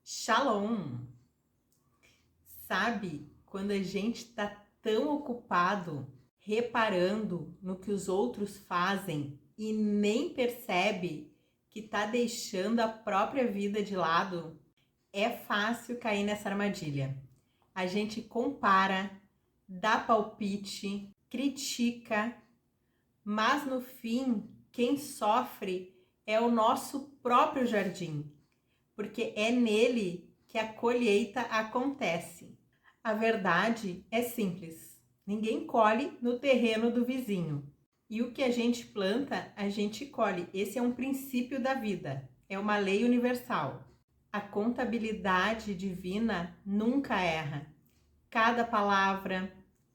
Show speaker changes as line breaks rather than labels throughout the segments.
Shalom! Sabe quando a gente está tão ocupado reparando no que os outros fazem e nem percebe que está deixando a própria vida de lado? É fácil cair nessa armadilha. A gente compara, dá palpite, critica, mas no fim, quem sofre é o nosso próprio jardim, porque é nele que a colheita acontece. A verdade é simples: ninguém colhe no terreno do vizinho. E o que a gente planta, a gente colhe. Esse é um princípio da vida, é uma lei universal. A contabilidade divina nunca erra. Cada palavra,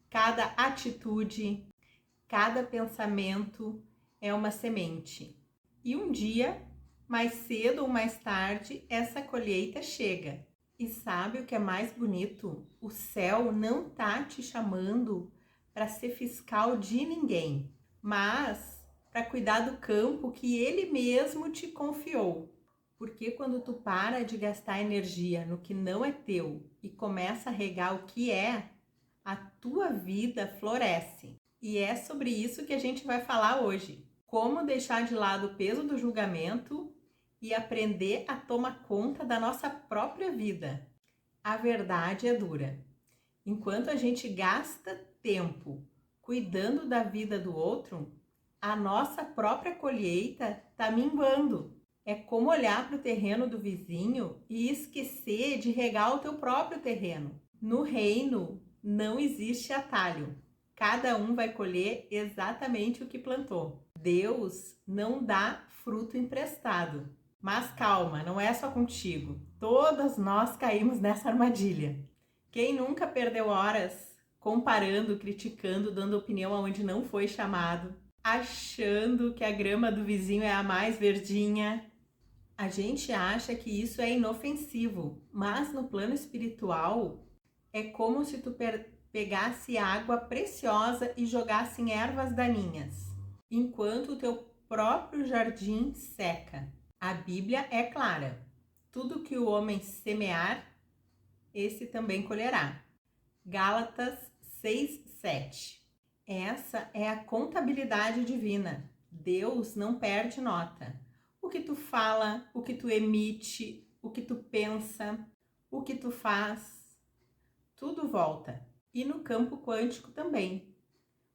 cada atitude, cada pensamento é uma semente. E um dia, mais cedo ou mais tarde, essa colheita chega. E sabe o que é mais bonito? O céu não tá te chamando para ser fiscal de ninguém, mas para cuidar do campo que ele mesmo te confiou. Porque quando tu para de gastar energia no que não é teu e começa a regar o que é, a tua vida floresce. E é sobre isso que a gente vai falar hoje. Como deixar de lado o peso do julgamento e aprender a tomar conta da nossa própria vida. A verdade é dura. Enquanto a gente gasta tempo cuidando da vida do outro, a nossa própria colheita está minguando. É como olhar para o terreno do vizinho e esquecer de regar o teu próprio terreno. No reino não existe atalho. Cada um vai colher exatamente o que plantou. Deus não dá fruto emprestado. Mas calma, não é só contigo. Todas nós caímos nessa armadilha. Quem nunca perdeu horas comparando, criticando, dando opinião aonde não foi chamado, achando que a grama do vizinho é a mais verdinha? A gente acha que isso é inofensivo, mas no plano espiritual é como se tu pegasse água preciosa e jogasse em ervas daninhas, enquanto o teu próprio jardim seca. A Bíblia é clara: tudo que o homem semear, esse também colherá. Gálatas 6:7. Essa é a contabilidade divina. Deus não perde nota. O que tu fala, o que tu emite, o que tu pensa, o que tu faz, tudo volta. E no campo quântico também.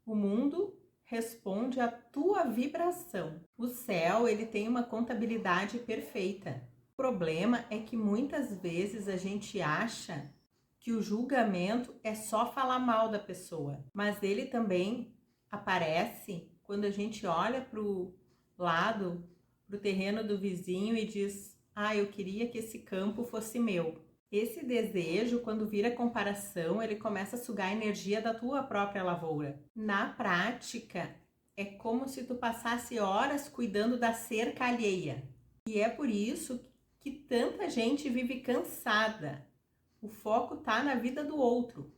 O mundo responde à tua vibração. O céu, ele tem uma contabilidade perfeita. O problema é que muitas vezes a gente acha que o julgamento é só falar mal da pessoa, mas ele também aparece quando a gente olha para o lado, para o terreno do vizinho e diz: eu queria que esse campo fosse meu. Esse desejo, quando vira comparação, ele começa a sugar a energia da tua própria lavoura. Na prática, é como se tu passasse horas cuidando da cerca alheia. E é por isso que tanta gente vive cansada. O foco está na vida do outro.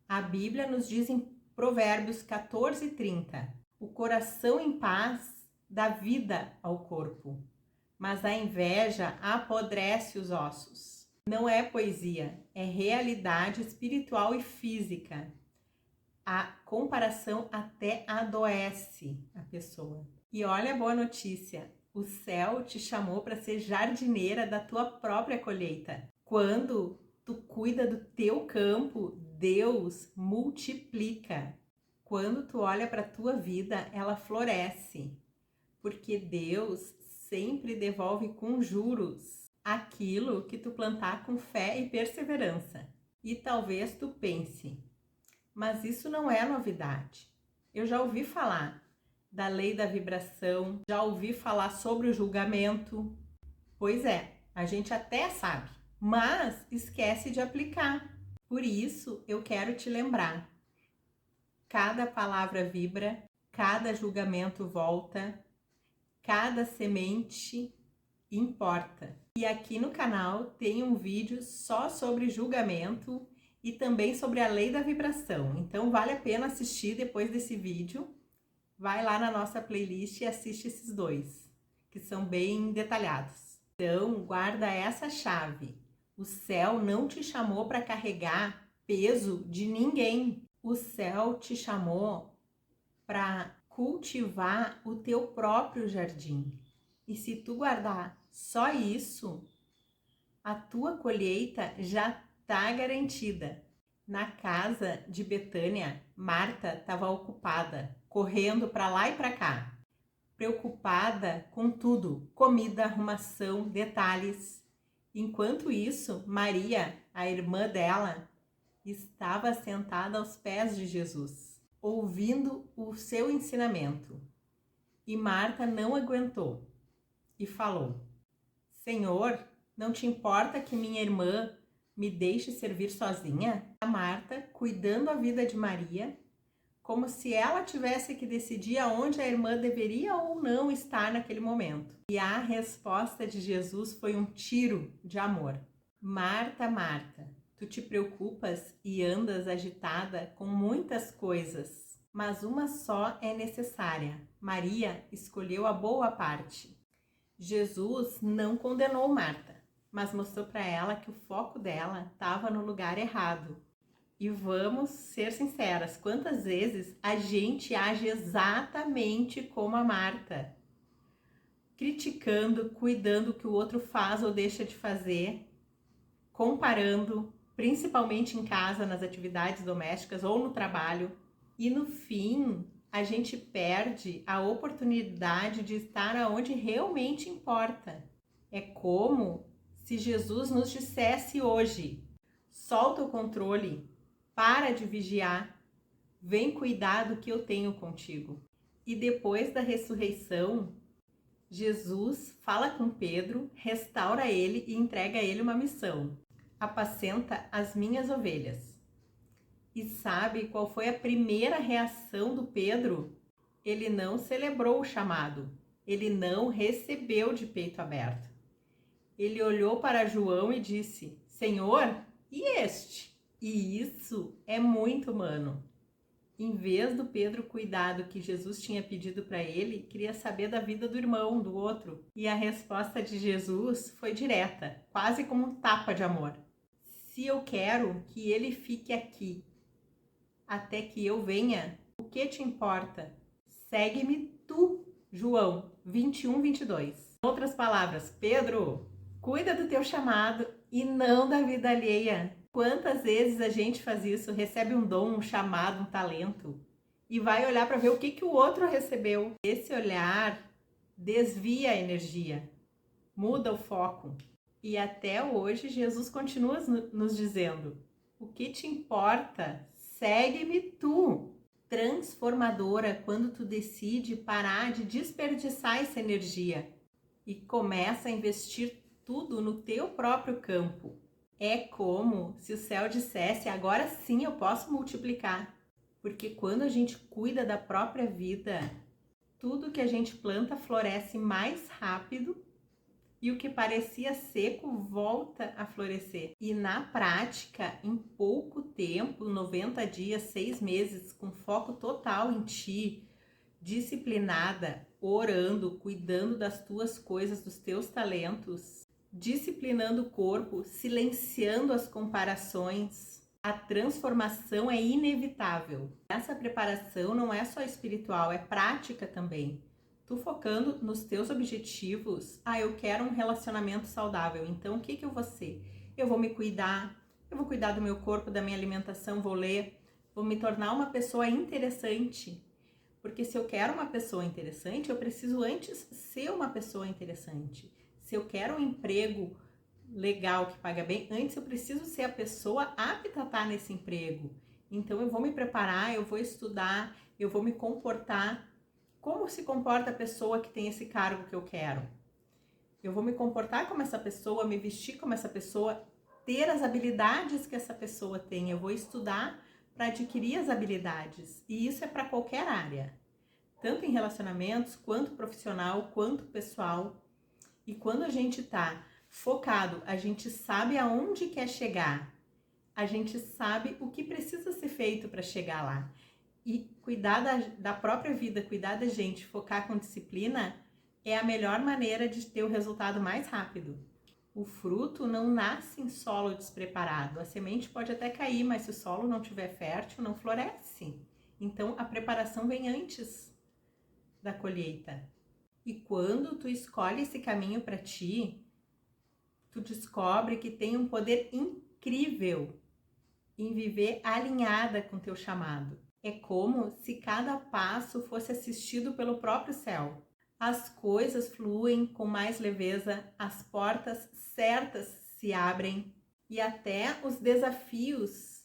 A Bíblia nos diz em Provérbios 14:30: o coração em paz dá vida ao corpo, mas a inveja apodrece os ossos. Não é poesia, é realidade espiritual e física. A comparação até adoece a pessoa. E olha a boa notícia: o céu te chamou para ser jardineira da tua própria colheita. Quando tu cuida do teu campo, Deus multiplica. Quando tu olha para a tua vida, ela floresce. Porque Deus sempre devolve com juros aquilo que tu plantar com fé e perseverança. E talvez tu pense: mas isso não é novidade. Eu já ouvi falar da lei da vibração, já ouvi falar sobre o julgamento. Pois é, a gente até sabe, mas esquece de aplicar. Por isso, eu quero te lembrar: cada palavra vibra, cada julgamento volta, cada semente importa. E aqui no canal tem um vídeo só sobre julgamento e também sobre a lei da vibração. Então vale a pena assistir depois desse vídeo. Vai lá na nossa playlist e assiste esses dois, que são bem detalhados. Então guarda essa chave. O céu não te chamou para carregar peso de ninguém. O céu te chamou para cultivar o teu próprio jardim. E se tu guardar só isso, a tua colheita já está garantida. Na casa de Betânia, Marta estava ocupada, correndo para lá e para cá, preocupada com tudo, comida, arrumação, detalhes. Enquanto isso, Maria, a irmã dela, estava sentada aos pés de Jesus, ouvindo o seu ensinamento. E Marta não aguentou e falou: Senhor, não te importa que minha irmã me deixe servir sozinha? A Marta, cuidando a vida de Maria, como se ela tivesse que decidir aonde a irmã deveria ou não estar naquele momento. E a resposta de Jesus foi um tiro de amor. Marta, Marta, tu te preocupas e andas agitada com muitas coisas, mas uma só é necessária. Maria escolheu a boa parte. Jesus não condenou Marta, mas mostrou para ela que o foco dela estava no lugar errado. E vamos ser sinceras, quantas vezes a gente age exatamente como a Marta? Criticando, cuidando o que o outro faz ou deixa de fazer, comparando, principalmente em casa, nas atividades domésticas ou no trabalho. E no fim, a gente perde a oportunidade de estar onde realmente importa. É como se Jesus nos dissesse hoje: solta o controle, para de vigiar, vem cuidar do que eu tenho contigo. E depois da ressurreição, Jesus fala com Pedro, restaura ele e entrega a ele uma missão: apacenta as minhas ovelhas. E sabe qual foi a primeira reação do Pedro? Ele não celebrou o chamado, ele não recebeu de peito aberto. Ele olhou para João e disse: Senhor, e este? E isso é muito humano. Em vez do Pedro cuidar do que Jesus tinha pedido para ele, queria saber da vida do irmão, do outro. E a resposta de Jesus foi direta, quase como um tapa de amor: se eu quero que ele fique aqui até que eu venha, o que te importa? Segue-me tu, João 21:22. Em outras palavras, Pedro, cuida do teu chamado e não da vida alheia. Quantas vezes a gente faz isso, recebe um dom, um chamado, um talento e vai olhar para ver o que o outro recebeu. Esse olhar desvia a energia, muda o foco. E até hoje Jesus continua nos dizendo: o que te importa? Segue-me tu. Transformadora quando tu decide parar de desperdiçar essa energia e começa a investir tudo no teu próprio campo. É como se o céu dissesse: agora sim eu posso multiplicar. Porque quando a gente cuida da própria vida, tudo que a gente planta floresce mais rápido e o que parecia seco volta a florescer. E na prática, em pouco tempo, 90 dias, 6 meses, com foco total em ti, disciplinada, orando, cuidando das tuas coisas, dos teus talentos, disciplinando o corpo, silenciando as comparações, a transformação é inevitável. Essa preparação não é só espiritual, é prática também. Tu focando nos teus objetivos, eu quero um relacionamento saudável, então o que eu vou ser? Eu vou me cuidar, eu vou cuidar do meu corpo, da minha alimentação, vou ler, vou me tornar uma pessoa interessante. Porque se eu quero uma pessoa interessante, eu preciso antes ser uma pessoa interessante. Se eu quero um emprego legal que paga bem, antes eu preciso ser a pessoa apta a estar nesse emprego. Então eu vou me preparar, eu vou estudar, eu vou me comportar. Como se comporta a pessoa que tem esse cargo que eu quero? Eu vou me comportar como essa pessoa, me vestir como essa pessoa, ter as habilidades que essa pessoa tem. Eu vou estudar para adquirir as habilidades. E isso é para qualquer área, tanto em relacionamentos, quanto profissional, quanto pessoal. E quando a gente está focado, a gente sabe aonde quer chegar, a gente sabe o que precisa ser feito para chegar lá. E cuidar da própria vida, cuidar da gente, focar com disciplina, é a melhor maneira de ter o resultado mais rápido. O fruto não nasce em solo despreparado. A semente pode até cair, mas se o solo não estiver fértil, não floresce. Então, a preparação vem antes da colheita. E quando tu escolhe esse caminho para ti, tu descobre que tem um poder incrível em viver alinhada com teu chamado. É como se cada passo fosse assistido pelo próprio céu. As coisas fluem com mais leveza, as portas certas se abrem e até os desafios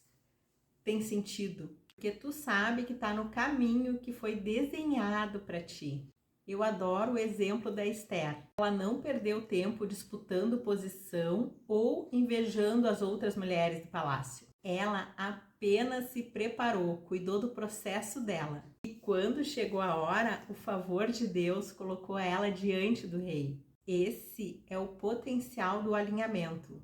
têm sentido, porque tu sabe que está no caminho que foi desenhado para ti. Eu adoro o exemplo da Esther. Ela não perdeu tempo disputando posição ou invejando as outras mulheres do palácio. Ela apenas se preparou, cuidou do processo dela. E quando chegou a hora, o favor de Deus colocou ela diante do rei. Esse é o potencial do alinhamento.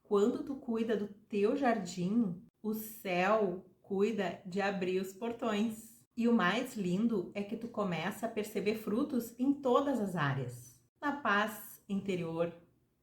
Quando tu cuida do teu jardim, o céu cuida de abrir os portões. E o mais lindo é que tu começa a perceber frutos em todas as áreas. Na paz interior,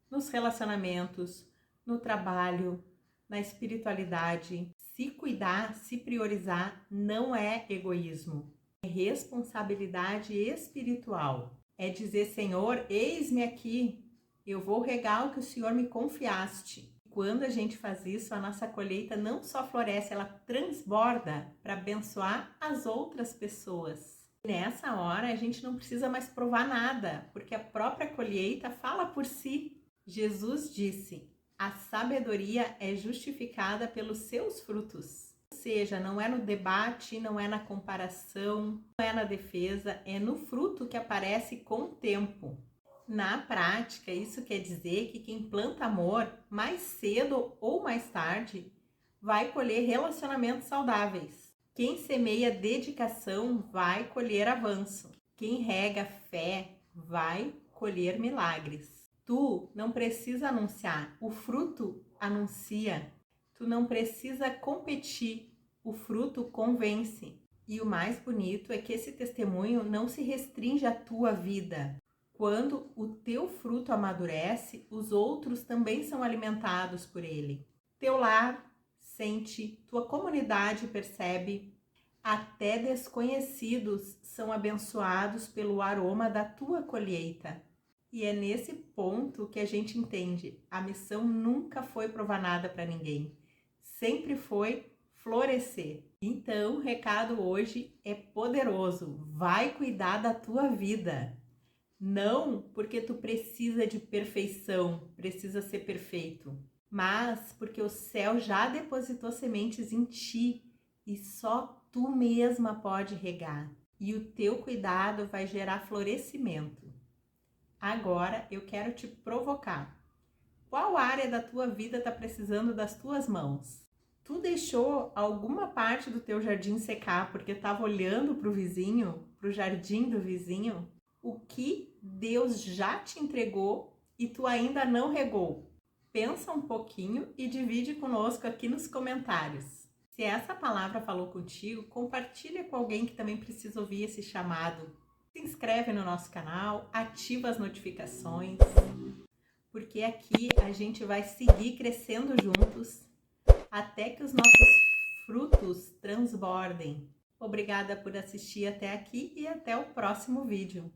nos relacionamentos, no trabalho, na espiritualidade. Se cuidar, se priorizar, não é egoísmo. É responsabilidade espiritual. É dizer, Senhor, eis-me aqui. Eu vou regar o que o Senhor me confiaste. Quando a gente faz isso, a nossa colheita não só floresce, ela transborda para abençoar as outras pessoas. Nessa hora, a gente não precisa mais provar nada, porque a própria colheita fala por si. Jesus disse: a sabedoria é justificada pelos seus frutos. Ou seja, não é no debate, não é na comparação, não é na defesa, é no fruto que aparece com o tempo. Na prática, isso quer dizer que quem planta amor, mais cedo ou mais tarde, vai colher relacionamentos saudáveis. Quem semeia dedicação vai colher avanço. Quem rega fé vai colher milagres. Tu não precisa anunciar, o fruto anuncia. Tu não precisa competir, o fruto convence. E o mais bonito é que esse testemunho não se restringe à tua vida. Quando o teu fruto amadurece, os outros também são alimentados por ele. Teu lar sente, tua comunidade percebe, até desconhecidos são abençoados pelo aroma da tua colheita. E é nesse ponto que a gente entende, a missão nunca foi provar nada para ninguém, sempre foi florescer. Então, o recado hoje é poderoso, vai cuidar da tua vida. Não porque tu precisa de perfeição, precisa ser perfeito, mas porque o céu já depositou sementes em ti e só tu mesma pode regar. E o teu cuidado vai gerar florescimento. Agora eu quero te provocar. Qual área da tua vida está precisando das tuas mãos? Tu deixou alguma parte do teu jardim secar porque estava olhando para o vizinho, para o jardim do vizinho? O que Deus já te entregou e tu ainda não regou? Pensa um pouquinho e divide conosco aqui nos comentários. Se essa palavra falou contigo, compartilha com alguém que também precisa ouvir esse chamado. Se inscreve no nosso canal, ativa as notificações, porque aqui a gente vai seguir crescendo juntos até que os nossos frutos transbordem. Obrigada por assistir até aqui e até o próximo vídeo.